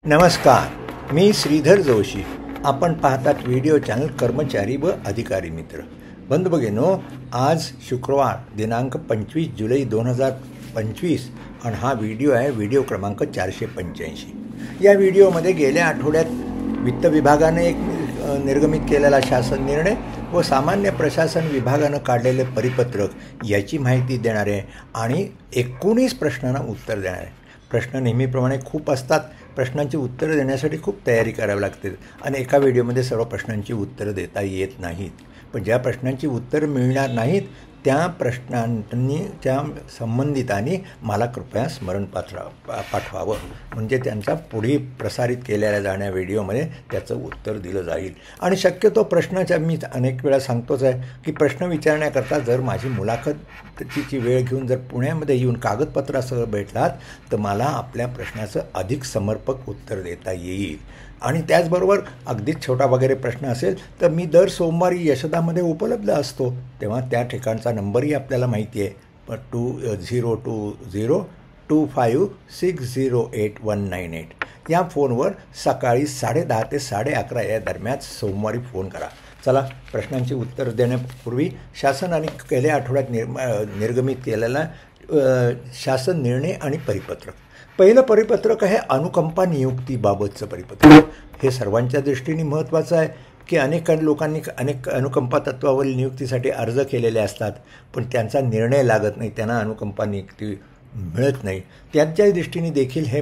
नमस्कार, मी श्रीधर जोशी. आपण पाहतात व्हिडिओ चॅनल कर्मचारी व अधिकारी मित्र. बंधू भगिनींनो, आज शुक्रवार दिनांक 25 जुलै 2025 आणि हा व्हिडिओ आहे व्हिडिओ क्रमांक 485. या व्हिडिओमध्ये गेल्या आठवड्यात वित्त विभागाने एक निर्गमित केलेला शासन निर्णय व सामान्य प्रशासन विभागानं काढलेले परिपत्रक याची माहिती देणार आहे आणि 19 प्रश्नांना उत्तर देणार आहे. प्रश्न नेहमीप्रमाणे खूप असतात. प्रश्नांची उत्तरं देण्यासाठी खूप तयारी करावी लागते आणि एका व्हिडिओमध्ये सर्व प्रश्नांची उत्तरं देता येत नाहीत. पण ज्या प्रश्नांची उत्तरं मिळणार नाहीत त्या प्रश्नांनी त्या संबंधितांनी मला कृपया स्मरणपत्र पाठवावं, म्हणजे त्यांचा पुढे प्रसारित केलेल्या जाण्या व्हिडिओमध्ये त्याचं उत्तर दिलं जाईल. आणि शक्यतो प्रश्नाच्या मी अनेक वेळा सांगतोच आहे की प्रश्न विचारण्याकरता जर माझी मुलाखतीची वेळ घेऊन जर पुण्यामध्ये येऊन कागदपत्रासह भेटलात तर मला आपल्या प्रश्नाचं अधिक समर्पक उत्तर देता येईल. आणि त्याचबरोबर अगदीच छोटा वगैरे प्रश्न असेल तर मी दर सोमवारी यशोदामध्ये उपलब्ध असतो, तेव्हा त्या ठिकाणचा नंबरही आपल्याला माहिती आहे. 202025608198 या फोनवर सकाळी 10:30 ते 11:30 या दरम्यान सोमवारी फोन करा. चला, प्रश्नांची उत्तर देण्यापूर्वी शासनाने गेल्या आठवड्यात निर्गमित केलेला शासन निर्णय आणि परिपत्रक. पहिलं परिपत्रक आहे अनुकंपा नियुक्तीबाबतचं परिपत्रक. हे सर्वांच्या दृष्टीने महत्त्वाचं आहे की अनेक लोकांनी अनेक अनुकंपा तत्वावरील नियुक्तीसाठी अर्ज केलेले असतात, पण त्यांचा निर्णय लागत नाही, त्यांना अनुकंपा नियुक्ती मिळत नाही. त्यांच्या दृष्टीने देखील हे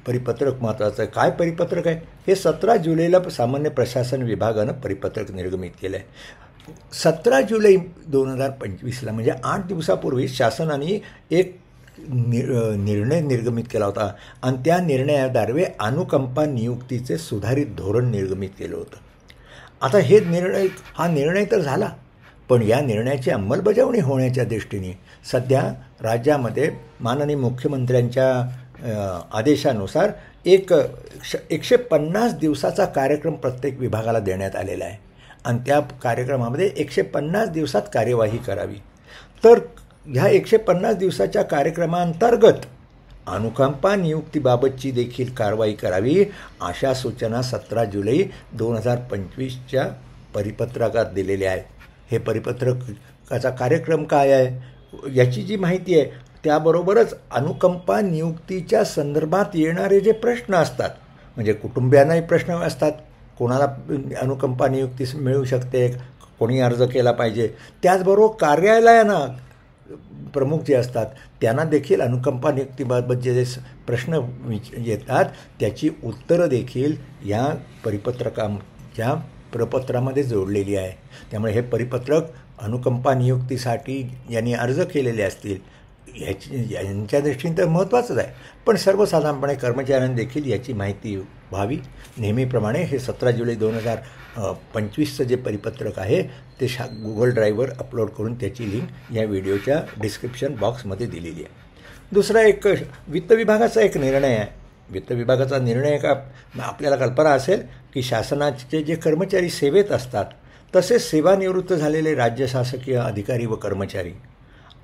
परिपत्रक महत्त्वाचं आहे. काय परिपत्रक आहे? हे 17 जुलैला सामान्य प्रशासन विभागानं परिपत्रक निर्गमित केलं आहे. 17 जुलै 2025ला म्हणजे 8 दिवसापूर्वी शासनाने एक निर्णय निर्गमित केला होता आणि त्या निर्णयाद्वारे अनुकंपा नियुक्तीचे सुधारित धोरण निर्गमित केलं होतं. आता हा निर्णय तर झाला, पण या निर्णयाची अंमलबजावणी होण्याच्या दृष्टीने सध्या राज्यामध्ये माननीय मुख्यमंत्र्यांच्या आदेशानुसार 150 दिवसाचा कार्यक्रम प्रत्येक विभागाला देण्यात आलेला आहे आणि त्या कार्यक्रमामध्ये 150 दिवसात कार्यवाही करावी. तर ह्या 150 दिवसाच्या कार्यक्रमांतर्गत अनुकंपा नियुक्तीबाबतची देखील कारवाई करावी अशा सूचना 17 जुलै 2025च्या परिपत्रकात दिलेल्या आहेत. हे परिपत्रकाचा कार्यक्रम काय आहे याची जी माहिती आहे त्याबरोबरच अनुकंपा नियुक्तीच्या संदर्भात येणारे जे प्रश्न असतात, म्हणजे कुटुंबियांनाही प्रश्न असतात, कोणाला अनुकंपा नियुक्ती मिळू शकते, कोणी अर्ज केला पाहिजे, त्याचबरोबर कार्यालयांना प्रमुख जे असतात त्यांना देखील अनुकंपा नियुक्तीबाबत जे प्रश्न येतात त्याची उत्तरं देखील या परिपत्रकाच्या प्रपत्रामध्ये जोडलेली आहे. त्यामुळे हे परिपत्रक अनुकंपा नियुक्तीसाठी यांनी अर्ज केलेले असतील यांच्या दृष्टीने तर महत्त्वाचंच आहे, पण सर्वसाधारणपणे कर्मचाऱ्यांनी देखील याची माहिती व्हावी. नेहमीप्रमाणे हे 17 जुलै 2025चं जे परिपत्रक आहे ते गुगल ड्राईव्हवर अपलोड करून त्याची लिंक या व्हिडिओच्या डिस्क्रिप्शन बॉक्समध्ये दिलेली आहे. दुसरा एक वित्त विभागाचा एक निर्णय आहे. वित्त विभागाचा निर्णय का आपल्याला कल्पना असेल की शासनाचे जे कर्मचारी सेवेत असतात तसेच सेवानिवृत्त झालेले राज्य शासकीय अधिकारी व कर्मचारी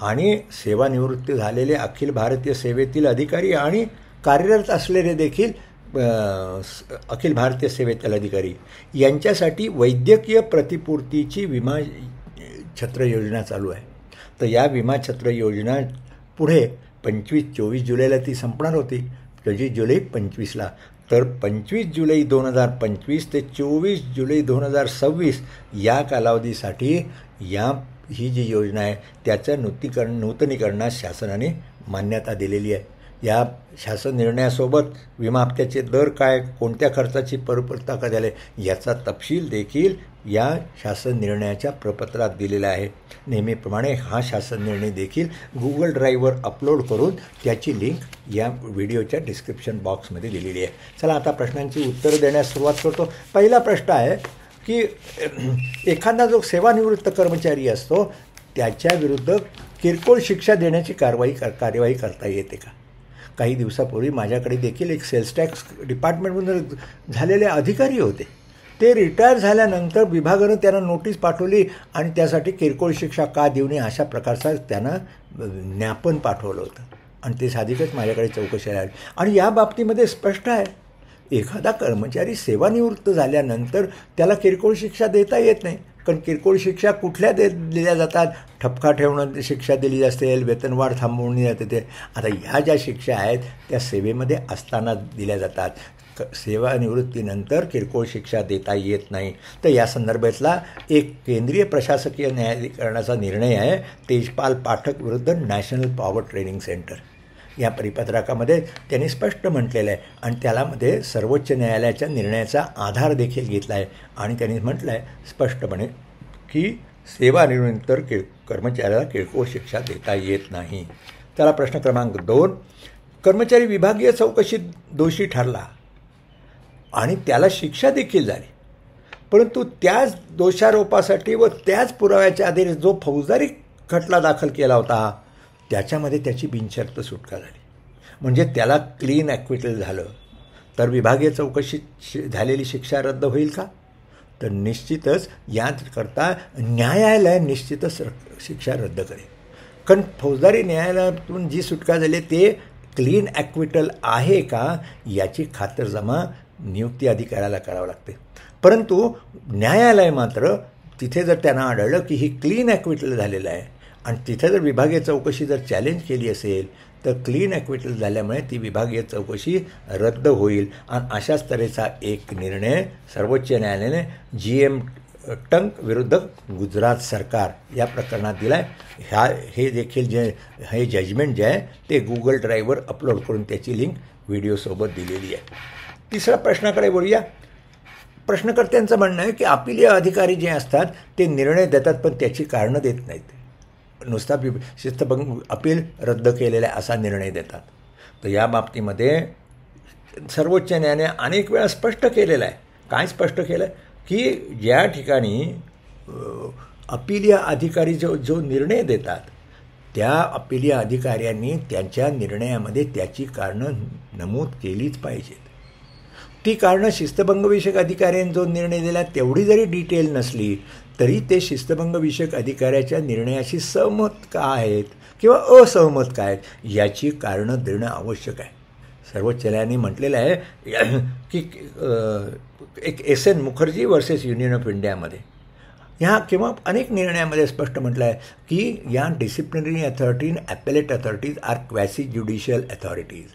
आणि सेवानिवृत्त झालेले अखिल भारतीय सेवेतील अधिकारी आणि कार्यरत असलेले देखील अखिल भारतीय सेवेतील अधिकारी यांच्यासाठी वैद्यकीय प्रतिपूर्तीची विमा छत्र योजना चालू आहे. तर या विमा छत्र योजना पुढे 24 जुलैला ती संपणार होती, 25 जुलै 25ला. तर 25 जुलै 2025 ते 24 जुलै 2026 या कालावधीसाठी ही जी योजना आहे त्याचं नूतनीकरणास शासनाने मान्यता दिलेली आहे. या शासन निर्णयासोबत विमा हप्त्याचे दर काय, कोणत्या खर्चाची परिपूर्तता झाली याचा तपशील देखील या शासन निर्णयाच्या प्रपत्रात दिलेला आहे. नेहमीप्रमाणे हा शासन निर्णय देखील गुगल ड्राईव्हवर अपलोड करून त्याची लिंक या व्हिडिओच्या डिस्क्रिप्शन बॉक्समध्ये दिलेली आहे. चला, आता प्रश्नांची उत्तरं देण्यास सुरुवात करतो. पहिला प्रश्न आहे की एखादा जो सेवानिवृत्त कर्मचारी असतो त्याच्या विरुद्ध किरकोळ शिक्षा देण्याची कार्यवाही करता येते का? काही दिवसापूर्वी माझ्याकडे देखील एक सेल्स टॅक्स डिपार्टमेंटमधून झालेले अधिकारी होते. ते रिटायर झाल्यानंतर विभागानं त्यांना नोटीस पाठवली आणि त्यासाठी किरकोळ शिक्षा का देऊ नये अशा प्रकारचा त्यांना ज्ञापन पाठवलं होतं आणि ते साधिकच माझ्याकडे चौकशी आली. आणि या बाबतीमध्ये स्पष्ट आहे एखादा कर्मचारी सेवानिवृत्त झाल्यानंतर त्याला किरकोळ शिक्षा देता येत नाही. कारण किरकोळ शिक्षा कुठल्या दिल्या जातात? ठपका ठेवणं शिक्षा दिली असेल, वेतनवाढ थांबवणी जाते. ते आता ह्या ज्या शिक्षा आहेत त्या सेवेमध्ये असताना दिल्या जातात. सेवानिवृत्तीनंतर किरकोळ शिक्षा देता येत नाही. तर या संदर्भातला एक केंद्रीय प्रशासकीय न्यायाधिकरणाचा निर्णय आहे, तेजपाल पाठक विरुद्ध नॅशनल पॉवर ट्रेनिंग सेंटर. या परिपत्रकामध्ये त्यांनी स्पष्ट म्हटलेलं आहे आणि त्यामध्ये सर्वोच्च न्यायालयाच्या निर्णयाचा आधार देखील घेतला आहे. आणि त्यांनी म्हटलं आहे स्पष्टपणे की सेवानिवृत्तीनंतर कर्मचाऱ्याला किरकोळ शिक्षा देता येत नाही. त्याला प्रश्न क्रमांक 2, कर्मचारी विभागीय चौकशीत दोषी ठरला आणि त्याला शिक्षा देखील झाली, परंतु त्याच दोषारोपासाठी व त्याच पुराव्याच्या आधारे जो फौजदारी खटला दाखल केला होता त्याच्यामध्ये त्याची बिनशर्त सुटका झाली, म्हणजे त्याला क्लीन ॲक्विटल झालं, तर विभागीय चौकशीत झालेली शिक्षा रद्द होईल का? तर निश्चितच याकरता न्यायालय निश्चितच शिक्षा रद्द करेल. कारण फौजदारी न्यायालयातून जी सुटका झाली ते क्लीन ॲक्विटल आहे का याची खातरजमा नियुक्ती अधिकाऱ्याला करावं लागते. परंतु न्यायालय मात्र तिथे जर त्यांना आढळलं की ही क्लीन ॲक्विटल झालेलं आहे आणि तिथे जर विभागीय चौकशी जर चॅलेंज केली असेल तर क्लीन ॲक्विटल झाल्यामुळे ती विभागीय चौकशी रद्द होईल. आणि अशाच तऱ्हेचा एक निर्णय सर्वोच्च न्यायालयाने GM टंक विरुद्ध गुजरात सरकार या प्रकरणात दिला आहे. हे देखील हे जजमेंट जे आहे ते गुगल ड्राईव्हवर अपलोड करून त्याची लिंक व्हिडिओसोबत दिलेली आहे. तिसऱ्या प्रश्नाकडे बोलूया. प्रश्नकर्त्यांचं म्हणणं आहे की अपीलीय अधिकारी जे असतात ते निर्णय देतात पण त्याची कारणं देत नाहीत. नुसता शिस्तभंग अपील रद्द केलेला असा निर्णय देतात. तर या बाबतीमध्ये सर्वोच्च न्यायालयाने अनेक वेळा स्पष्ट केलेलं आहे. काय स्पष्ट केलं की ज्या ठिकाणी अपीलीय अधिकारी जो निर्णय देतात त्या अपीलीय अधिकाऱ्यांनी त्यांच्या निर्णयामध्ये त्याची कारणं नमूद केलीच पाहिजेत. ती कारणं शिस्तभंगविषयक अधिकाऱ्यांनी जो निर्णय दिला तेवढी जरी डिटेल नसली तरी ते शिस्तभंगविषयक अधिकाऱ्याच्या निर्णयाशी सहमत का आहेत किंवा असहमत काय आहेत याची कारणं देणं आवश्यक आहे. सर्वोच्च न्यायालयाने म्हटलेलं आहे की एक SN Mukherjee versus union of इंडियामध्ये ह्या किंवा अनेक निर्णयामध्ये स्पष्ट म्हटलं आहे की या डिसिप्लिनरी अथॉरिटी आणि appellate authorities are quasi judicial authorities.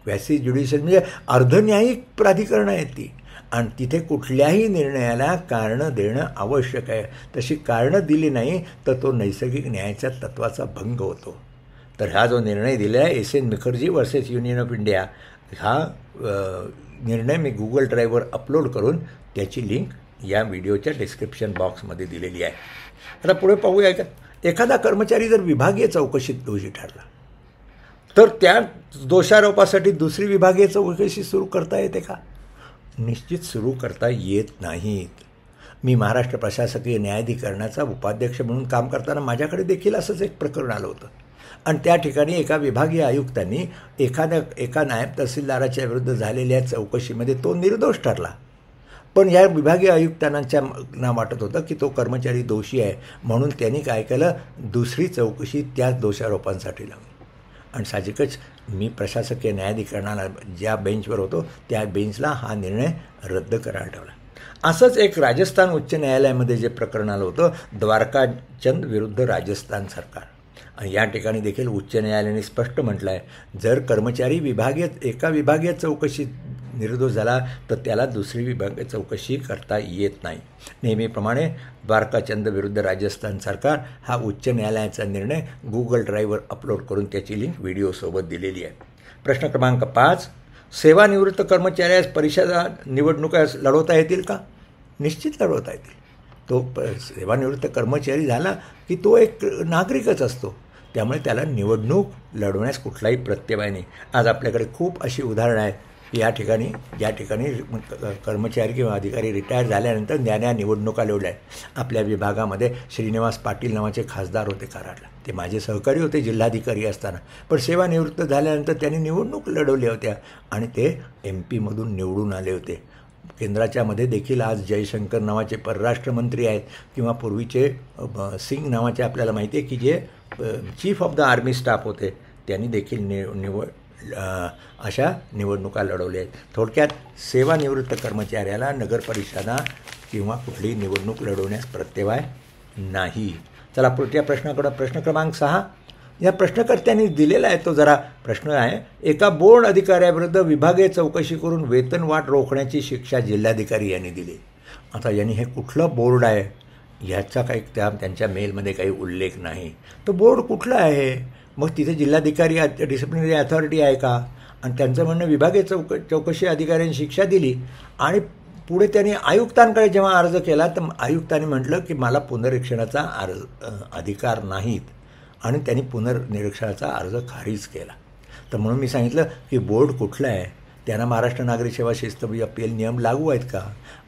Quasi judicial म्हणजे अर्धन्यायिक प्राधिकरण आहेत ती आणि तिथे कुठल्याही निर्णयाला कारणं देणं आवश्यक आहे. तशी कारणं दिली नाही तर तो नैसर्गिक न्यायाच्या तत्त्वाचा भंग होतो. तर हा जो निर्णय दिला आहे SN Mukherjee versus union of India हा निर्णय मी गुगल ड्राईव्हवर अपलोड करून त्याची लिंक या व्हिडिओच्या डिस्क्रिप्शन बॉक्समध्ये दिलेली आहे. आता पुढे पाहूया का. एखादा कर्मचारी जर विभागीय चौकशीत दोषी ठरला तर त्या दोषारोपासाठी दुसरी विभागीय चौकशी सुरू करता येते का? निश्चित सुरू करता येत नाहीत. मी महाराष्ट्र प्रशासकीय न्यायाधिकरणाचा उपाध्यक्ष म्हणून काम करताना माझ्याकडे देखील असंच एक प्रकरण आलं होतं आणि त्या ठिकाणी एका विभागीय आयुक्तांनी एका नायब तहसीलदाराच्या विरुद्ध झालेल्या चौकशीमध्ये तो निर्दोष ठरला. पण या विभागीय आयुक्तांना वाटत होतं की तो कर्मचारी दोषी आहे म्हणून त्यांनी काय केलं, दुसरी चौकशी त्याच दोषारोपांसाठी लावली. आणि साहजिकच मी प्रशासकीय न्यायाधिकरणाला ज्या बेंचवर होतो त्या बेंचला हा निर्णय रद्द करायला ठेवला. असंच एक राजस्थान उच्च न्यायालयामध्ये जे प्रकरण आलं होतं द्वारकाचंद विरुद्ध राजस्थान सरकार. आणि या ठिकाणी देखील उच्च न्यायालयाने स्पष्ट म्हटलं आहे जर कर्मचारी एका विभागीय चौकशीत निर्दोष झाला तर त्याला दुसरी विभागीय चौकशी करता येत नाही. नेहमीप्रमाणे द्वारकाचंद विरुद्ध राजस्थान सरकार हा उच्च न्यायालयाचा निर्णय गुगल ड्राईव्हवर अपलोड करून त्याची लिंक व्हिडिओसोबत दिलेली आहे. प्रश्न क्रमांक 5, सेवानिवृत्त कर्मचाऱ्यास परिषदा निवडणुका लढवता येतील का? निश्चित लढवता येतील. तो सेवानिवृत्त कर्मचारी झाला की तो एक नागरिकच असतो, त्यामुळे त्याला निवडणूक लढवण्यास कुठलाही प्रत्यय नाही. आज आपल्याकडे खूप अशी उदाहरणं आहेत की ज्या ठिकाणी कर्मचारी किंवा अधिकारी रिटायर झाल्यानंतर न्याया निवडणुका लढल्या आहेत. आपल्या विभागामध्ये श्रीनिवास पाटील नावाचे खासदार होते कराडला. ते माझे सहकारी होते जिल्हाधिकारी असताना, पण सेवानिवृत्त झाल्यानंतर त्यांनी निवडणूक लढवल्या होत्या आणि ते MP मधून निवडून आले होते. केंद्राच्यामध्ये देखील आज जयशंकर नावाचे परराष्ट्रमंत्री आहेत किंवा पूर्वीचे सिंग नावाचे आपल्याला माहिती आहे की जे chief of the army staff होते, त्यांनी देखील अशा निवडणुका लढवल्या आहेत. थोडक्यात सेवानिवृत्त कर्मचाऱ्याला नगरपरिषदा किंवा कुठलीही निवडणूक लढवण्यास प्रत्यवाय नाही. चला पुढच्या प्रश्नाकडं. प्रश्न क्रमांक 6 या प्रश्नकर्त्यांनी दिलेला आहे, तो जरा प्रश्न आहे. एका बोर्ड अधिकाऱ्याविरुद्ध विभागीय चौकशी करून वेतनवाढ रोखण्याची शिक्षा जिल्हाधिकारी यांनी दिली. आता यांनी हे कुठलं बोर्ड आहे ह्याचा काही त्यांच्या मेलमध्ये काही उल्लेख नाही. तो बोर्ड कुठला आहे? मग तिथे जिल्हाधिकारी डिसिप्लिनरी अथॉरिटी आहे का? आणि त्यांचं म्हणणं विभागीय चौकशी अधिकाऱ्यांनी शिक्षा दिली आणि पुढे त्यांनी आयुक्तांकडे जेव्हा अर्ज केला तर आयुक्तांनी म्हटलं की मला पुनरीक्षणाचा अधिकार नाहीत आणि त्यांनी पुनर्निरीक्षणाचा अर्ज खारिज केला. तर म्हणून मी सांगितलं की बोर्ड कुठलं आहे, त्यांना महाराष्ट्र नागरी सेवा शिस्त अपील नियम लागू आहेत का?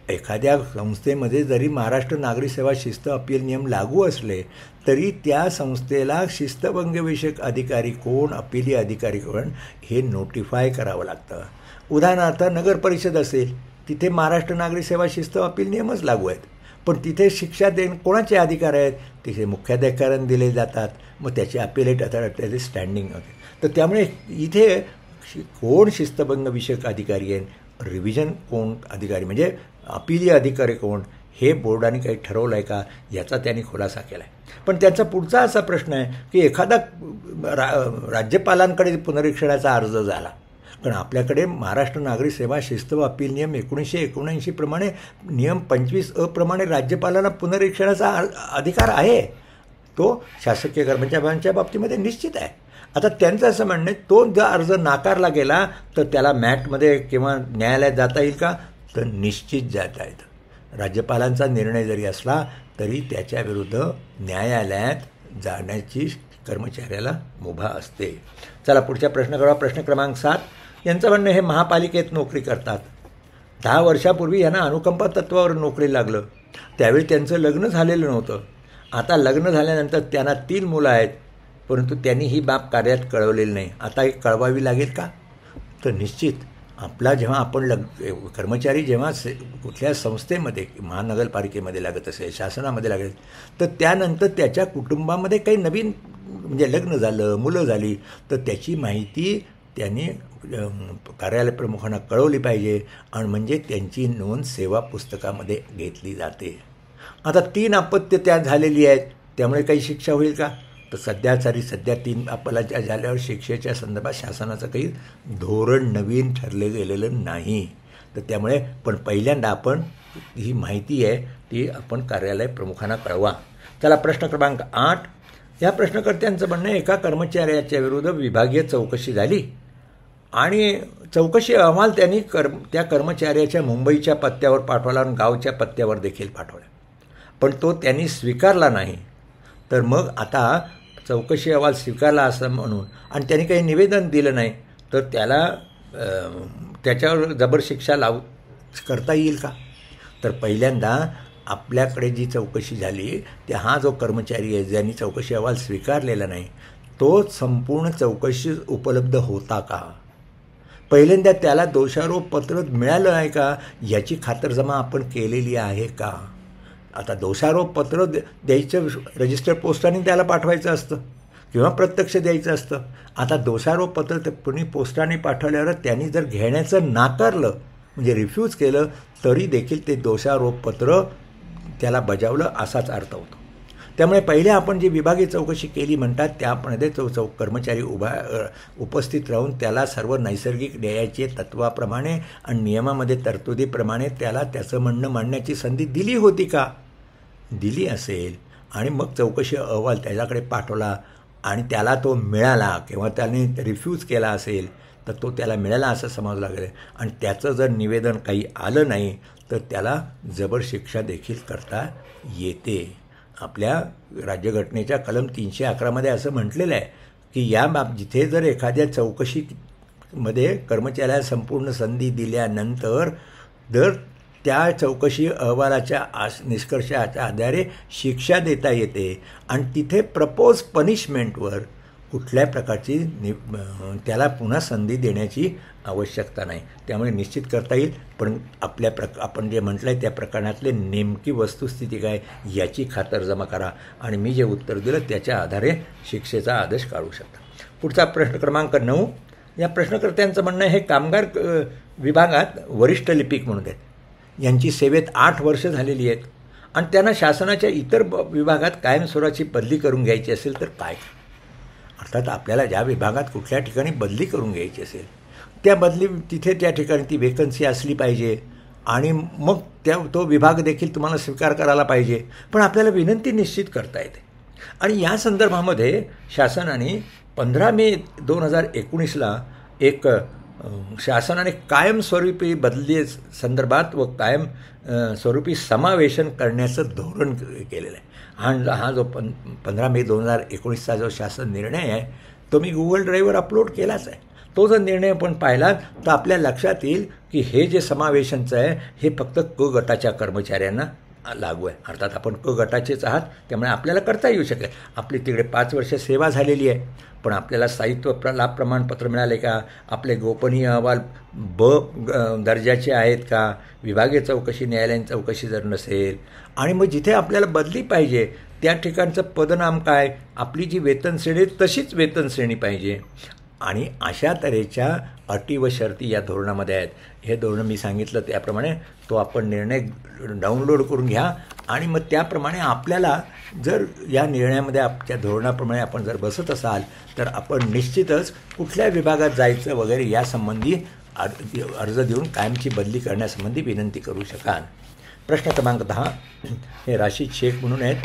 एखाद्या संस्थेमध्ये जरी महाराष्ट्र नागरी सेवा शिस्त अपील नियम लागू असले तरी त्या संस्थेला शिस्तभंगविषयक अधिकारी कोण, अपिली अधिकारी कोण हे नोटिफाय करावं लागतं. उदाहरणार्थ नगर परिषद असेल, तिथे महाराष्ट्र नागरी सेवा शिस्त अपील नियमच लागू आहेत, पण तिथे शिक्षा कोणाचे अधिकार आहेत? तिथे मुख्याधिकाऱ्यांना दिले जातात. मग त्याचे अपिलेट अथॉरिटी स्टँडिंग होते. तर त्यामुळे इथे कोण शिस्तभंगविषयक अधिकारी आहे, रिव्हिजन कोण अधिकारी म्हणजे अपिली अधिकारी कोण, हे बोर्डाने काही ठरवलं आहे का याचा त्यांनी खुलासा केला आहे. पण त्यांचा पुढचा असा प्रश्न आहे की एखादा राज्यपालांकडे पुनरीक्षणाचा अर्ज झाला, कारण आपल्याकडे महाराष्ट्र नागरी सेवा शिस्त व अपील नियम 1979 प्रमाणे नियम 25A प्रमाणे राज्यपालांना पुनरीक्षणाचा अधिकार आहे. तो शासकीय कर्मचाऱ्यांच्या बाबतीमध्ये निश्चित आहे. आता त्यांचं असं म्हणणं आहे तो जर अर्ज नाकारला गेला तर त्याला मॅटमध्ये किंवा न्यायालयात जाता येईल का? तर निश्चित जाता येतं. राज्यपालांचा निर्णय जरी असला तरी त्याच्याविरुद्ध न्यायालयात जाण्याची कर्मचाऱ्याला मुभा असते. चला पुढच्या प्रश्नाकडे. प्रश्न क्रमांक 7 यांचं म्हणणं हे महापालिकेत नोकरी करतात. 10 वर्षापूर्वी यांना अनुकंपा तत्वावर नोकरी लागलं. त्यावेळी त्यांचं लग्न झालेलं नव्हतं. आता लग्न झाल्यानंतर त्यांना 3 मुलं आहेत, परंतु त्यांनी ही बाब कार्यात कळवलेली नाही. आता ही कळवावी लागेल का? तर निश्चित आपला जेव्हा आपण कर्मचारी जेव्हा कुठल्या संस्थेमध्ये महानगरपालिकेमध्ये लागत असेल, शासनामध्ये लागेल, तर त्यानंतर त्याच्या कुटुंबामध्ये काही नवीन म्हणजे लग्न झालं, मुलं झाली, तर त्याची माहिती त्यांनी कार्यालय प्रमुखांना कळवली पाहिजे आणि म्हणजे त्यांची नोंद सेवा पुस्तकामध्ये घेतली जाते. आता 3 अपत्य त्या झालेली आहेत, त्यामुळे काही शिक्षा होईल का? तर सध्या 3 अपत्य झाल्यावर शिक्षेच्या संदर्भात शासनाचं काही धोरण नवीन ठरले गेलेलं नाही. तर त्यामुळे पण पहिल्यांदा आपण ही माहिती आहे ती आपण कार्यालय प्रमुखांना कळवा. चला प्रश्न क्रमांक 8 या प्रश्नकर्त्यांचं म्हणणं एका कर्मचाऱ्याच्या विरुद्ध विभागीय चौकशी झाली आणि चौकशी अहवाल त्यांनी त्या कर्मचाऱ्याच्या मुंबईच्या पत्त्यावर पाठवला आणि गावच्या पत्त्यावर देखील पाठवला, पण तो त्यांनी स्वीकारला नाही. तर मग आता चौकशी अहवाल स्वीकारला असं म्हणून आणि त्यांनी काही निवेदन दिलं नाही तर त्याच्यावर जबर शिक्षा करता येईल का? तर पहिल्यांदा आपल्याकडे जी चौकशी झाली ते हा जो कर्मचारी आहे ज्यांनी चौकशी अहवाल स्वीकारलेला नाही तो संपूर्ण चौकशी उपलब्ध होता का? पहिल्यांदा त्याला दोषारोप पत्र मिळालं आहे का याची खातरजमा आपण केलेली आहे का? आता दोषारोप पत्र द्यायचं रजिस्टर पोस्टाने त्याला पाठवायचं असतं किंवा प्रत्यक्ष द्यायचं असतं. आता दोषारोप पत्र ते कुणी पोस्टाने पाठवल्यावर त्यांनी जर घेण्याचं नाकारलं म्हणजे रिफ्यूज केलं तरी देखील ते दोषारोप पत्र त्याला बजावलं असाच अर्थ होतो. त्यामुळे पहिले आपण जी विभागीय चौकशी केली म्हणतात त्यामध्ये कर्मचारी उपस्थित राहून त्याला सर्व नैसर्गिक न्यायाचे तत्वाप्रमाणे आणि नियमामध्ये तरतुदीप्रमाणे त्याला त्याचं म्हणणं मांडण्याची संधी दिली होती का? दिली असेल आणि मग चौकशी अहवाल त्याच्याकडे पाठवला आणि त्याला तो मिळाला किंवा त्याने रिफ्यूज केला असेल तर तो त्याला मिळाला असं समजलं गेलं आणि त्याचं जर निवेदन काही आलं नाही तर त्याला जबर शिक्षा देखील करता येते. आपल्या राज्यघटनेच्या कलम 311 असं म्हटलेलं आहे की या जिथे जर एखाद्या चौकशीमध्ये कर्मचाऱ्याला संपूर्ण संधी दिल्यानंतर जर त्या चौकशी अहवालाच्या निष्कर्षाच्या आधारे शिक्षा देता येते आणि तिथे प्रपोज पनिशमेंटवर कुठल्या प्रकारची त्याला पुन्हा संधी देण्याची आवश्यकता नाही. त्यामुळे निश्चित करता येईल, पण आपण जे म्हटलं आहे त्या प्रकरणातले नेमकी वस्तुस्थिती काय याची खातरजमा करा आणि मी जे उत्तर दिलं त्याच्या आधारे शिक्षेचा आदेश काढू शकता. पुढचा प्रश्न क्रमांक 9 या प्रश्नकर्त्यांचं म्हणणं आहे, हे कामगार विभागात वरिष्ठ लिपिक म्हणून आहेत, यांची सेवेत 8 वर्ष झालेली आहेत आणि त्यांना शासनाच्या इतर विभागात कायमस्वरूपाची बदली करून घ्यायची असेल तर काय? अर्थात आपल्याला ज्या विभागात कुठल्या ठिकाणी बदली करून घ्यायची असेल त्या बदली तिथे त्या ठिकाणी ती वेकन्सी असली पाहिजे आणि मग तो विभाग देखील तुम्हाला स्वीकार करायला पाहिजे. पण आपल्याला विनंती निश्चित करता येते आणि या संदर्भामध्ये शासनाने 15 मे 2019ला एक शासनाने कायमस्वरूपी बदली संदर्भात व कायम स्वरूपी समावेशन करण्याचं धोरण केलेलं आहे. हा जो 15 मे 2019चा जो शासन निर्णय आहे तो मी गुगल ड्राईव्हवर अपलोड केलाच आहे. तो जर निर्णय आपण पाहिला तर आपल्या लक्षात येईल की हे जे समावेशनचं आहे हे फक्त क गटाच्या कर्मचाऱ्यांना लागू आहे. अर्थात आपण क गटाचेच आहात, त्यामुळे आपल्याला करता येऊ शकेल. आपली तिकडे 5 वर्ष सेवा झालेली आहे, पण आपल्याला स्थायित्व लाभ प्रमाणपत्र मिळाले का, आपले गोपनीय अहवाल दर्जाचे आहेत का, विभागीय चौकशी न्यायालयीन चौकशी जर नसेल आणि मग जिथे आपल्याला बदली पाहिजे त्या ठिकाणचं पदनाम काय, आपली जी वेतन श्रेणी तशीच वेतन श्रेणी पाहिजे आणि अशा तऱ्हेच्या अटी व शर्ती या धोरणामध्ये आहेत. हे धोरण मी सांगितलं त्याप्रमाणे तो आपण निर्णय डाउनलोड करून घ्या आणि मग त्याप्रमाणे आपल्याला जर या निर्णयामध्ये त्या धोरणाप्रमाणे आपण जर बसत असाल तर आपण निश्चितच कुठल्या विभागात जायचं वगैरे यासंबंधी अर्ज देऊन कायमची बदली करण्यासंबंधी विनंती करू शकाल. प्रश्न क्रमांक 10 हे राशीद शेख म्हणून आहेत.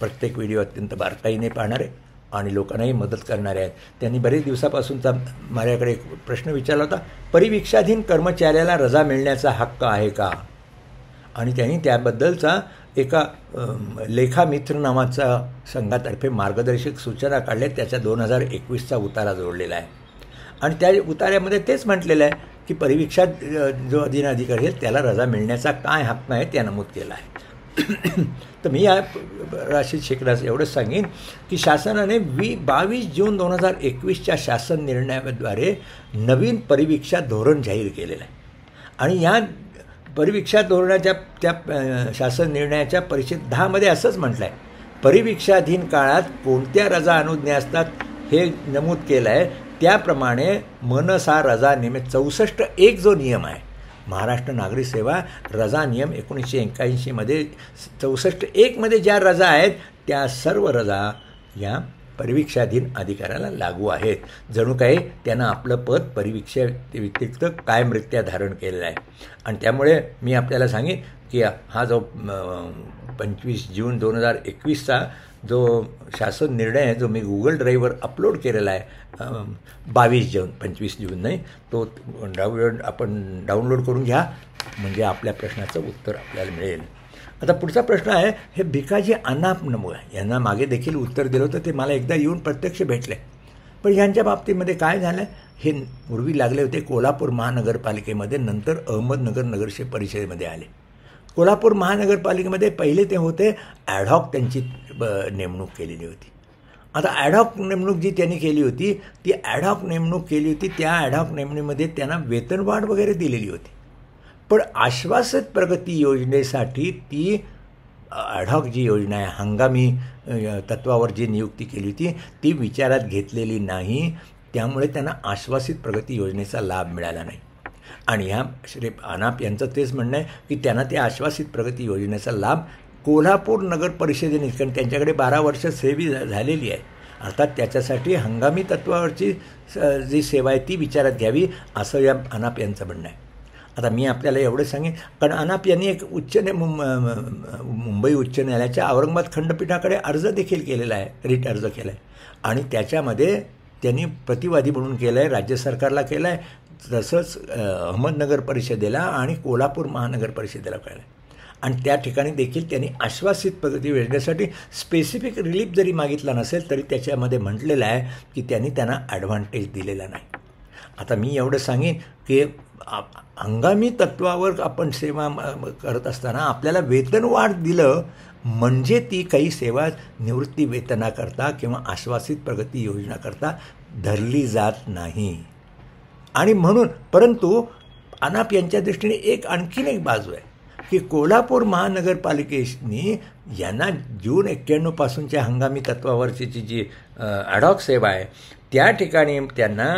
प्रत्येक व्हिडिओ अत्यंत बारकाईने पाहणारे आणि लोकांनाही मदत करणारे आहेत. त्यांनी बरेच दिवसापासूनचा माझ्याकडे एक प्रश्न विचारला होता, परिवीक्षाधीन कर्मचाऱ्याला रजा मिळण्याचा हक्क आहे का? आणि त्यांनी त्याबद्दलचा एका लेखामित्र नावाचा संघातर्फे मार्गदर्शक सूचना काढल्या, त्याच्या 2021चा उतारा जोडलेला आहे आणि त्या उतार्यामध्ये तेच म्हटलेलं आहे की परिवीक्षात जो अधीन अधिकारी आहे त्याला रजा मिळण्याचा काय हक्क आहे त्या नमूद केला आहे. तर मी या राशीद शेखला एवढंच सांगेन की शासनाने 22 जून 2021च्या शासन निर्णयाद्वारे नवीन परिवीक्षा धोरण जाहीर केलेलं आहे आणि या परिवीक्षा धोरणाच्या त्या शासन निर्णयाच्या परिच्छेद 10 असंच म्हटलं आहे, परिवीक्षाधीन काळात कोणत्या रजा अनुज्ञा असतात हे नमूद केलं आहे. त्याप्रमाणे मनसा रजा नियमित 64(1) जो नियम आहे, महाराष्ट्र नागरी सेवा रजा नियम 1981 64(1) ज्या रजा आहेत त्या सर्व रजा या परिवीक्षाधीन अधिकाऱ्याला लागू आहेत. जणू काही त्यांना आपलं पद परिवीक्षा व्यतिरिक्त कायमरित्या धारण केलेलं आहे आणि त्यामुळे मी आपल्याला सांगेन की हा जो 25 जून 2021चा जो शासन निर्णय आहे जो मी गुगल ड्राईव्हवर अपलोड केलेला आहे 25 जून नाही, तो आपण डाउनलोड करून घ्या म्हणजे आपल्या प्रश्नाचं उत्तर आपल्याला मिळेल. आता पुढचा प्रश्न आहे, हे भिकाजी अनाप नमुळे यांना मागे देखील उत्तर दिलं होतं, ते मला एकदा येऊन प्रत्यक्ष भेटले. पण यांच्या बाबतीमध्ये काय झालं, हे पूर्वी लागले होते कोल्हापूर महानगरपालिकेमध्ये, नंतर अहमदनगर नगर परिषदेमध्ये आले. कोल्हापूर महानगरपालिकेमध्ये पहिले ते होते, ॲडहॉक त्यांची नेमणूक केलेली होती. आता ॲडहॉक नेमणूक जी त्यांनी केली होती ती ॲडहॉक नेमणूक केली होती, त्या ॲडहॉक नेमणुकीमध्ये त्यांना वेतनवाढ वगैरे दिलेली होती. पण आश्वासित प्रगती योजनेसाठी ती ॲडहॉक जी योजना आहे, हंगामी तत्वावर जी नियुक्ती केली होती ती विचारात घेतलेली नाही. त्यामुळे त्यांना आश्वासित प्रगती योजनेचा लाभ मिळाला नाही आणि ह्या श्री अनाप यांचं तेच म्हणणं आहे की त्यांना त्या आश्वासित प्रगती योजनेचा लाभ कोल्हापूर नगर परिषदेने, कारण त्यांच्याकडे 12 वर्ष सेवी झालेली आहे, अर्थात त्याच्यासाठी हंगामी तत्वावरची जी सेवा आहे ती विचारात घ्यावी असं या अनाप यांचं म्हणणं आहे. आता मी आपल्याला एवढं सांगेन, कारण अनाप यांनी एक मुंबई उच्च न्यायालयाच्या औरंगाबाद खंडपीठाकडे अर्ज देखील केलेला आहे, रिट अर्ज केला आहे आणि त्याच्यामध्ये त्यांनी प्रतिवादी म्हणून केलं आहे, राज्य सरकारला केलं आहे, तसंच अहमदनगर परिषदेला आणि कोल्हापूर महानगर परिषदेला केलं आहे आणि त्या ठिकाणी देखील त्यांनी आश्वासित प्रगती योजनेसाठी स्पेसिफिक रिलीफ जरी मागितला नसेल तरी त्याच्यामध्ये म्हटलेलं आहे की त्यांना ॲडव्हान्टेज दिलेला नाही. आता मी एवढं सांगेन की हंगामी तत्वावर आपण सेवा करत असताना आपल्याला वेतनवाढ दिलं म्हणजे ती काही सेवा निवृत्ती वेतनाकरता किंवा आश्वासित प्रगती योजनाकरता धरली जात नाही. आणि म्हणून परंतु अनाप यांच्या दृष्टीने आणखीन एक बाजू आहे की कोल्हापूर महानगरपालिकेने यांना जून 91 पासूनच्या हंगामी तत्वावरची जी ॲडहॉक सेवा आहे त्या ठिकाणी त्यांना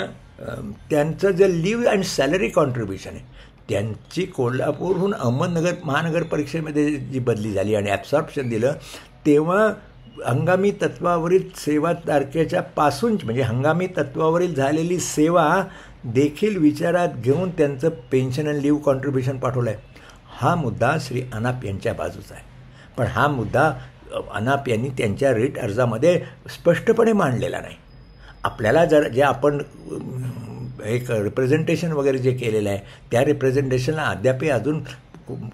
त्यांचं जे लिव्ह अँड सॅलरी कॉन्ट्रीब्युशन आहे त्यांची कोल्हापूरहून अहमदनगर महानगरपालिकेमध्ये जी बदली झाली आणि ॲब्सॉर्प्शन दिलं तेव्हा हंगामी तत्वावरील सेवा तारखेच्या पासून म्हणजे हंगामी तत्वावरील झालेली सेवा देखील विचारात घेऊन त्यांचं पेन्शन अँड लिव्ह कॉन्ट्रीब्युशन पाठवलं आहे. हा मुद्दा श्री अनाप यांच्या बाजूचा आहे. पण हा मुद्दा अनाप यांनी त्यांच्या रिट अर्जामध्ये स्पष्टपणे मांडलेला नाही. आपल्याला जर जे आपण एक रिप्रेझेंटेशन वगैरे जे केलेलं आहे त्या रिप्रेझेंटेशनला अद्यापही अजून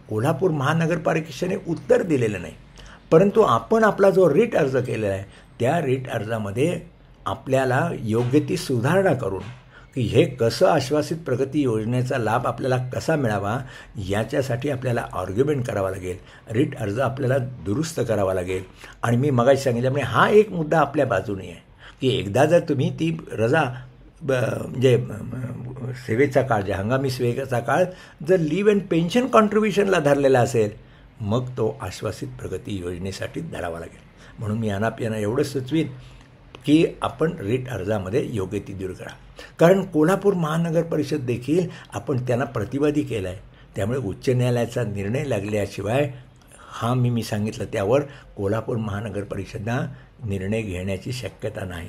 कोल्हापूर महानगरपालिकेने उत्तर दिलेलं नाही. परंतु आपण आपला जो रिट अर्ज केलेला आहे त्या रिट अर्जामध्ये आपल्याला योग्य ती सुधारणा करून की हे कसं आश्वासित प्रगती योजनेचा लाभ आपल्याला कसा मिळावा याच्यासाठी आपल्याला आर्ग्युमेंट करावा लागेल. रिट अर्ज आपल्याला दुरुस्त करावा लागेल. आणि मी मगाशी सांगितल्यामुळे हा एक मुद्दा आपल्या बाजूने आहे की एकदा जर तुम्ही ती रजा म्हणजे सेवेचा काळ जे हंगामी सेवेचा काळ जर लिव्ह अँड पेन्शन कॉन्ट्रीब्युशनला धरलेला असेल मग तो आश्वासित प्रगती योजनेसाठी धरावा लागेल. म्हणून मी अनाप यांना एवढं सुचवीन की आपण रिट अर्जामध्ये योग्य ती दूर करा. कारण कोल्हापूर महानगर परिषद देखील आपण त्यांना प्रतिवादी केला आहे. त्यामुळे उच्च न्यायालयाचा निर्णय लागल्याशिवाय हा मी सांगितलं त्यावर कोल्हापूर महानगर परिषदेला निर्णय घेण्याची शक्यता नाही.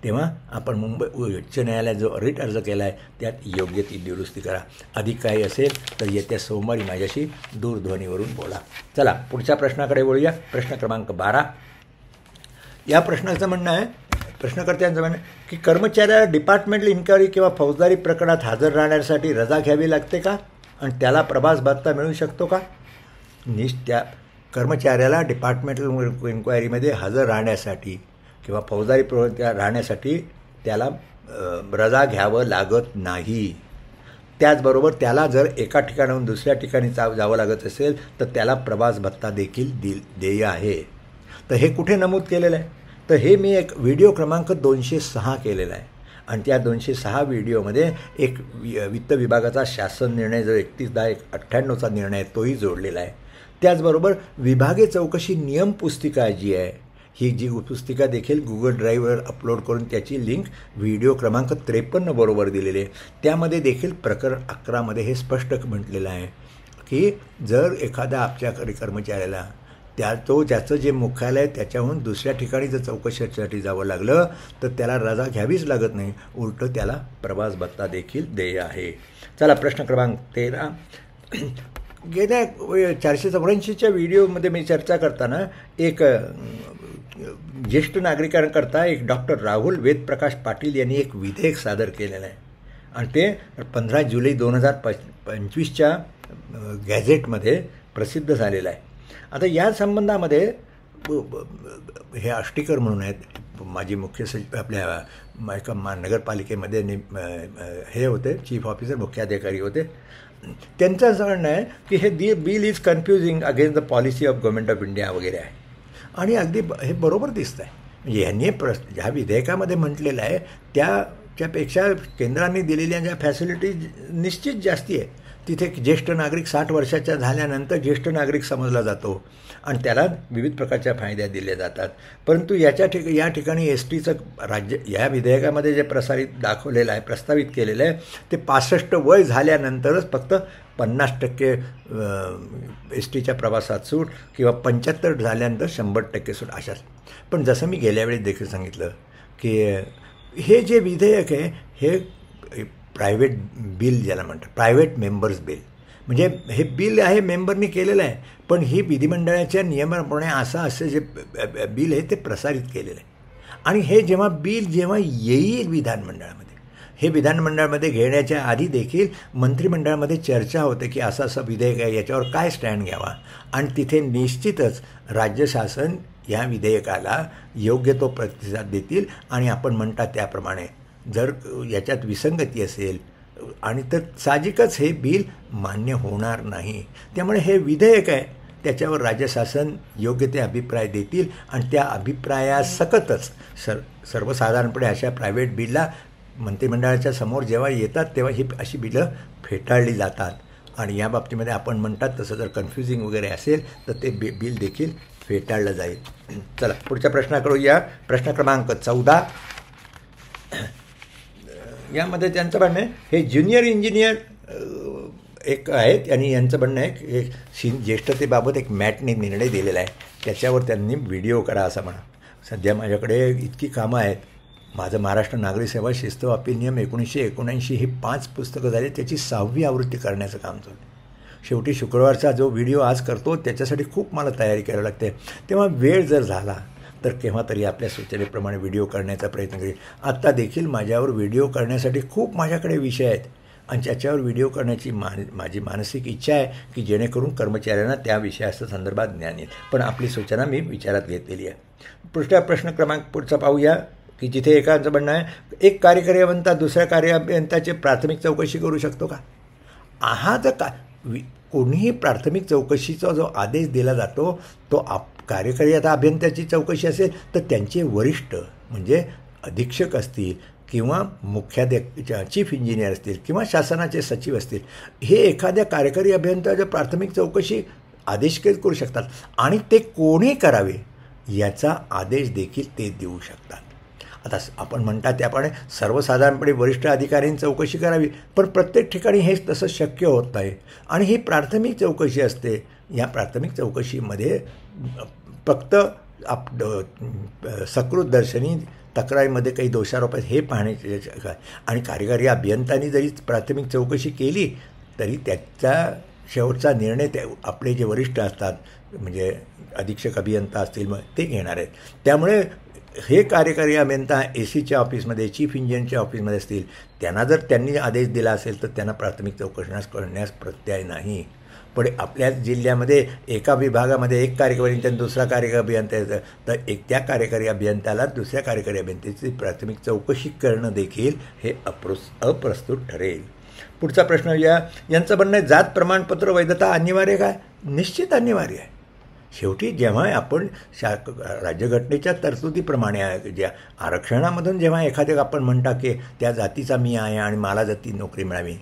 तेव्हा आपण मुंबई उच्च न्यायालयात जो रिट अर्ज केला आहे त्यात योग्य ती दुरुस्ती करा. अधिक काही असेल तर येत्या सोमवारी माझ्याशी दूरध्वनीवरून बोला. चला पुढच्या प्रश्नाकडे वळूया. प्रश्न क्रमांक 12. या प्रश्नाचं म्हणणं आहे प्रश्नकर्त्यांचं म्हणणं की कर्मचाऱ्याला डिपार्टमेंटल इन्क्वायरी किंवा फौजदारी प्रकरणात हजर राहण्यासाठी रजा घ्यावी लागते का आणि त्याला प्रभास भत्ता मिळू शकतो का? त्या कर्मचाऱ्याला डिपार्टमेंटल इन्क्वायरीमध्ये हजर राहण्यासाठी किंवा फौजदारी प्रवृत्ती राहण्यासाठी त्याला रजा घ्यावं लागत नाही. त्याचबरोबर त्याला जर एका ठिकाणाहून दुसऱ्या ठिकाणी जावं लागत असेल तर त्याला प्रवास भत्ता देखील देय आहे. तर हे कुठे नमूद केलेलं आहे? तर हे मी एक व्हिडिओ क्रमांक 206 केलेला आहे आणि त्या 206 व्हिडिओमध्ये एक वित्त विभागाचा शासन निर्णय जो 31/10/98चा निर्णय आहे तोही जोडलेला आहे. त्याचबरोबर विभागीय चौकशी नियम पुस्तिका जी आहे ही जी पुस्तिका देखील गुगल ड्राईव्हवर अपलोड करून त्याची लिंक व्हिडिओ क्रमांक 53 बरोबर दिलेली आहे. त्यामध्ये देखील प्रकरण 11मध्ये हे स्पष्ट म्हटलेलं आहे की जर एखाद्या आपल्याकडे कर्मचाऱ्याला ज्याचं जे मुख्यालय त्याच्याहून दुसऱ्या ठिकाणी जर चौकशीसाठी जावं लागलं तर त्याला रजा घ्यावीच लागत नाही. उलटं त्याला प्रवास भत्ता देखील देय आहे. चला प्रश्न क्रमांक 13. गेल्या 484च्या व्हिडिओमध्ये मी चर्चा करताना एक ज्येष्ठ नागरिकांकरता एक डॉक्टर राहुल वेदप्रकाश पाटील यांनी एक विधेयक सादर केलेलं आहे आणि ते 15 जुलै 2025च्या गॅझेटमध्ये प्रसिद्ध झालेलं आहे. आता या संबंधामध्ये हे आष्टीकर म्हणून आहेत माजी मुख्य सचिव आपल्या एका नगरपालिकेमध्ये हे होते चीफ ऑफिसर मुख्याधिकारी होते. त्यांचं असं म्हणणं आहे की हे bill is confusing against the policy of government of India वगैरे आहे आणि अगदी हे बरोबर दिसतं आहे. म्हणजे यांनी ज्या विधेयकामध्ये म्हटलेलं आहे त्यापेक्षा केंद्राने दिलेल्या ज्या फॅसिलिटीज निश्चित जास्ती आहे. तिथे ज्येष्ठ नागरिक 60 वर्षाच्या झाल्यानंतर ज्येष्ठ नागरिक समजला जातो आणि त्याला विविध प्रकारच्या फायद्या दिल्या जातात. परंतु या ठिकाणी एसटीचं राज्य या विधेयकामध्ये जे दाखवलेलं आहे प्रस्तावित केलेलं आहे ते 65 वय झाल्यानंतरच फक्त 50% एस टीच्या प्रवासात सूट किंवा 75 झाल्यानंतर 100% सूट अशाच. पण जसं मी गेल्या वेळी देखील सांगितलं की हे जे विधेयक आहे हे प्रायव्हेट बिल ज्याला म्हणतात प्रायव्हेट मेंबर्स बिल म्हणजे हे बिल आहे मेंबरनी केलेलं आहे पण ही विधिमंडळाच्या नियमाप्रमाणे असं जे बिल आहे ते प्रसारित केलेलं आहे. आणि हे जेव्हा येईल विधानमंडळामध्ये हे विधानमंडळामध्ये घेण्याच्या आधी देखील मंत्रिमंडळामध्ये चर्चा होते की असं विधेयक आहे याच्यावर काय स्टँड घ्यावा आणि तिथे निश्चितच राज्य शासन या विधेयकाला योग्य तो प्रतिसाद देतील आणि आपण म्हणतात त्याप्रमाणे जर याच्यात विसंगती असेल आणि तर साहजिकच हे बिल मान्य होणार नाही. त्यामुळे हे विधेयक आहे त्याच्यावर राज्य शासन योग्य ते अभिप्राय देतील आणि त्या अभिप्रायासकतच सर्वसाधारणपणे अशा प्रायव्हेट बिलला मंत्रिमंडळाच्या समोर जेव्हा येतात तेव्हा ही अशी बिलं फेटाळली जातात आणि या बाबतीमध्ये आपण म्हणतात तसं जर कन्फ्युजिंग वगैरे असेल तर ते बिल देखील फेटाळलं जाईल. चला पुढच्या प्रश्नाकडे या. प्रश्न क्रमांक 14. यामध्ये त्यांचं म्हणणं आहे, हे ज्युनियर इंजिनियर एक आहेत आणि यांचं म्हणणं आहे की ज्येष्ठतेबाबत एक मॅटने निर्णय दिलेला आहे, त्याच्यावर त्यांनी व्हिडिओ करा असं म्हणा. सध्या माझ्याकडे इतकी कामं आहेत. माझं महाराष्ट्र नागरी सेवा शिस्त व अपील नियम 1979 ही 5 पुस्तकं झाली, त्याची 6वी आवृत्ती करण्याचं काम चालू. शेवटी शुक्रवारचा जो व्हिडिओ आज करतो त्याच्यासाठी खूप मला तयारी करावी लागते. तेव्हा वेळ जर झाला तर केव्हा तरी आपल्या सूचनेप्रमाणे व्हिडिओ करण्याचा प्रयत्न करेल. आत्ता देखील माझ्यावर व्हिडिओ करण्यासाठी खूप माझ्याकडे विषय आहेत आणि त्याच्यावर व्हिडिओ करण्याची माझी मानसिक इच्छा आहे की जेणेकरून कर्मचाऱ्यांना त्या विषयाच्या संदर्भात ज्ञान येईल. पण आपली सूचना मी विचारात घेतलेली आहे. प्रश्न क्रमांक पुढचा पाहूया की जिथे एकाचं म्हणणं आहे, एक कार्यकारी अभियंता दुसऱ्या अभियंत्याची प्राथमिक चौकशी करू शकतो का? हा जर कोणीही प्राथमिक चौकशीचा जो आदेश दिला जातो तो कार्यकारी आता अभियंत्याची चौकशी असेल तर त्यांचे वरिष्ठ म्हणजे अधीक्षक असतील किंवा मुख्याध्यापक चीफ इंजिनियर असतील किंवा शासनाचे सचिव असतील, हे एखाद्या कार्यकारी अभियंत्याच्या प्राथमिक चौकशी आदेश करू शकतात आणि ते कोणी करावे याचा आदेश देखील ते देऊ शकतात. आता आपण म्हणतात त्याप्रमाणे सर्वसाधारणपणे वरिष्ठ अधिकाऱ्यांनी चौकशी करावी, पण प्रत्येक ठिकाणी हे तसं शक्य होत नाही आणि ही प्राथमिक चौकशी असते. या प्राथमिक चौकशीमध्ये फक्त सकृत दर्शनी तक्रारीमध्ये काही दोषारोप आहेत हे पाहण्याचे आणि कार्यकारी अभियंत्यांनी जरी प्राथमिक चौकशी केली तरी त्याचा शेवटचा निर्णय त्या आपले जे वरिष्ठ असतात म्हणजे अधीक्षक अभियंता असतील मग ते घेणार आहेत. त्यामुळे हे कार्यकारी अभियंता ACच्या ऑफिसमध्ये चीफ इंजिनियरच्या ऑफिसमध्ये असतील, त्यांना जर त्यांनी आदेश दिला असेल तर त्यांना प्राथमिक चौकशी करण्यास प्रत्यय नाही. पण आपल्या जिल्ह्यामध्ये एका विभागामध्ये एक कार्यकारी अभियंता दुसरा कार्यकारी अभियंता येतं तर त्या कार्यकारी अभियंत्याला दुसऱ्या कार्यकारी अभियंत्याची प्राथमिक चौकशी करणं देखील हे अप्रस्तुत ठरेल. पुढचा प्रश्न यांचं म्हणणं आहे, जात प्रमाणपत्र वैधता अनिवार्य काय? निश्चित अनिवार्य आहे. शेवटी जेव्हा आपण राज्यघटनेच्या तरतुदीप्रमाणे ज्या आरक्षणामधून जेव्हा एखाद्या आपण म्हणता की त्या जातीचा मी आहे आणि मला जर ती नोकरी मिळावी,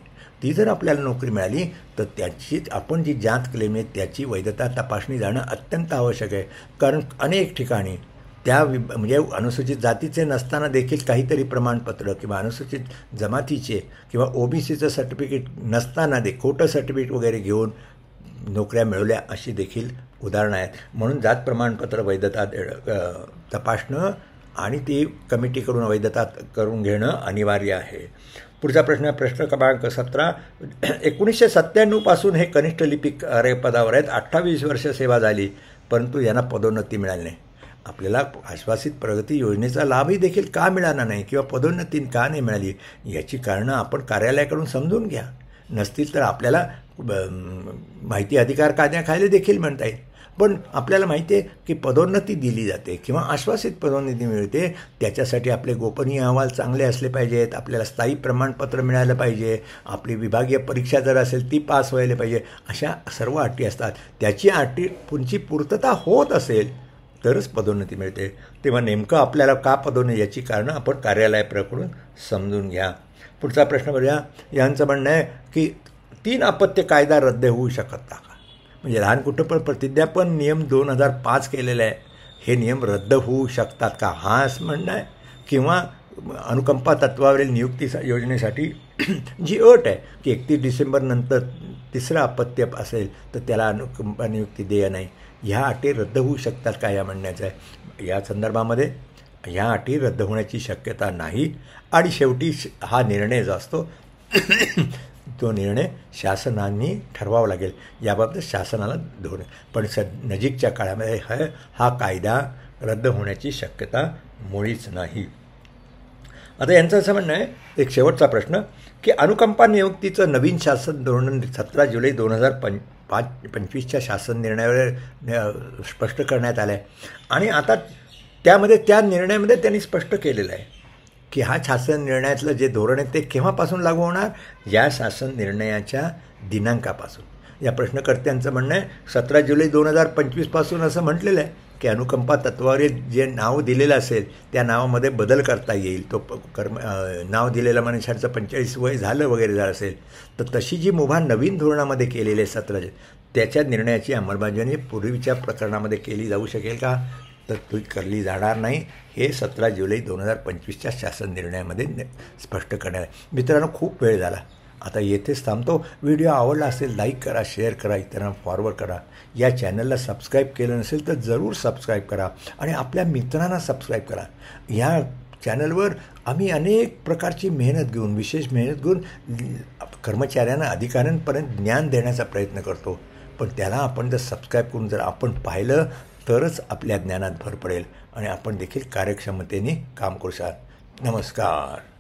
ती जर आपल्याला नोकरी मिळाली तर त्याची आपण जी जात क्लेम आहे त्याची वैधता तपासणी जाणं अत्यंत आवश्यक आहे. कारण अनेक ठिकाणी त्या म्हणजे अनुसूचित जातीचे नसताना देखील काहीतरी प्रमाणपत्र किंवा अनुसूचित जमातीचे किंवा OBCचं सर्टिफिकेट नसताना खोटं सर्टिफिकेट वगैरे घेऊन नोकऱ्या मिळवल्या अशी देखील उदाहरणं आहेत. म्हणून जात प्रमाणपत्र वैधता तपासणं आणि ती कमिटीकडून वैधता करून घेणं अनिवार्य आहे. पुढचा प्रश्न क्रमांक 17, 1997 पासून हे कनिष्ठ लिपिक पदावर आहेत. 28 वर्ष सेवा झाली परंतु यांना पदोन्नती मिळाली नाही. आपल्याला आश्वासित प्रगती योजनेचा लाभही देखील का मिळाला नाही किंवा पदोन्नती का नाही मिळाली याची कारणं आपण कार्यालयाकडून समजून घ्या. नसतील तर आपल्याला माहिती अधिकार कायद्याखाली देखील म्हणता येईल. पण आपल्याला माहिती आहे की पदोन्नती दिली जाते किंवा आश्वासित पदोन्नती मिळते, त्याच्यासाठी आपले गोपनीय अहवाल चांगले असले पाहिजेत, आपल्याला स्थायी प्रमाणपत्र मिळालं पाहिजे, आपली विभागीय परीक्षा जर असेल ती पास व्हायला पाहिजे, अशा सर्व अटी असतात. त्याची अटींची पूर्तता होत असेल तरच पदोन्नती मिळते. तेव्हा नेमकं आपल्याला का पदोन्नती याची कारणं आपण कार्यालयाकडून समजून घ्या. पुढचा प्रश्न बघूया. यांचं म्हणणं आहे की 3 अपत्य कायदा रद्द होऊ शकत का? म्हणजे लहान कुटुंब प्रतिज्ञापन नियम 2005 केलेला आहे, हे नियम रद्द होऊ शकतात का हा असं म्हणणं आहे. किंवा अनुकंपा तत्वावरील नियुक्ती योजनेसाठी जी अट आहे की 31 डिसेंबरनंतर 3रं अपत्य असेल तर त्याला अनुकंपा नियुक्ती देय नाही, ह्या अटी रद्द होऊ शकतात का या म्हणण्याचं आहे. या संदर्भामध्ये ह्या अटी रद्द होण्याची शक्यता नाही. आणि शेवटी हा निर्णय जो असतो तो निर्णय शासनाने ठरवावा लागेल. याबाबत शासनाला धोरण, पण नजीकच्या काळामध्ये हा कायदा रद्द होण्याची शक्यता मुळीच नाही. आता यांचं असं म्हणणं आहे, एक शेवटचा प्रश्न की अनुकंपा नियुक्तीचं नवीन शासन धोरण 17 जुलै 2025च्या शासन निर्णयावर स्पष्ट करण्यात आलं आहे आणि आता त्यामध्ये त्या निर्णयामध्ये त्यांनी स्पष्ट केलेलं आहे की हा शासन निर्णयातलं जे धोरण आहे ते केव्हापासून लागू होणार, या शासन निर्णयाच्या दिनांकापासून. या प्रश्नकर्त्यांचं म्हणणं आहे 17 जुलै 2025 पासून असं म्हटलेलं आहे की अनुकंपा तत्वावरील जे नाव दिलेलं असेल त्या नावामध्ये बदल करता येईल. तो नाव दिलेल्या मनुष्याचं 45 वय झालं वगैरे झालं असेल तर तशी जी मुभा नवीन धोरणामध्ये केलेली आहे 17 त्याच्या निर्णयाची अंमलबजावणी पूर्वीच्या प्रकरणामध्ये केली जाऊ शकेल का, तरतूद करली जाणार नाही, हे 17 जुलै 2025च्या शासन निर्णयामध्ये स्पष्ट करण्यात आहे. मित्रांनो, खूप वेळ झाला, आता येथेच थांबतो. व्हिडिओ आवडला असेल लाईक करा, शेअर करा, इतरांना फॉरवर्ड करा. या चॅनलला सबस्क्राईब केलं नसेल तर जरूर सबस्क्राईब करा आणि आपल्या मित्रांना सबस्क्राईब करा. या चॅनलवर आम्ही अनेक प्रकारची मेहनत घेऊन, विशेष मेहनत घेऊन कर्मचाऱ्यांना, अधिकाऱ्यांपर्यंत ज्ञान देण्याचा प्रयत्न करतो. पण त्याला आपण जर सबस्क्राईब करून जर आपण पाहिलं तरच आपल्या ज्ञानात भर पडेल आणि आपण देखील कार्यक्षमतेने काम करू शकाल. नमस्कार.